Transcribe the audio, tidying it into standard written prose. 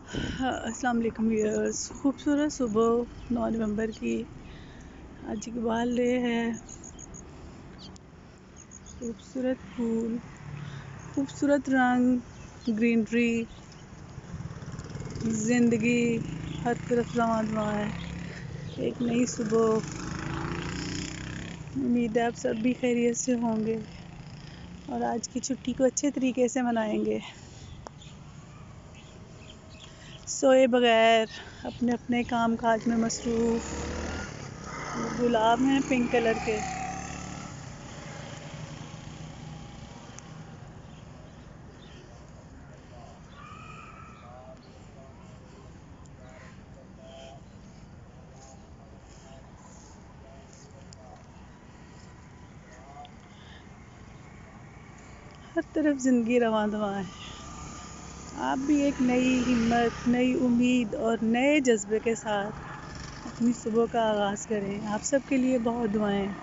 अस्सलाम वालेकुम व्यूअर्स। खूबसूरत सुबह 9 नवंबर की। आज इकबाल डे है। खूबसूरत फूल, खूबसूरत रंग, ग्रीनरी, ज़िंदगी, हर तरफ रवां दवां है। एक नई सुबह। उम्मीद है आप सब भी खैरियत से होंगे और आज की छुट्टी को अच्छे तरीके से मनाएंगे, सोए बगैर अपने अपने काम काज में मसरूफ़। गुलाब हैं पिंक कलर के। हर तरफ ज़िंदगी रवां दवां है। आप भी एक नई हिम्मत, नई उम्मीद और नए जज्बे के साथ अपनी सुबह का आगाज़ करें। आप सबके लिए बहुत दुआएं।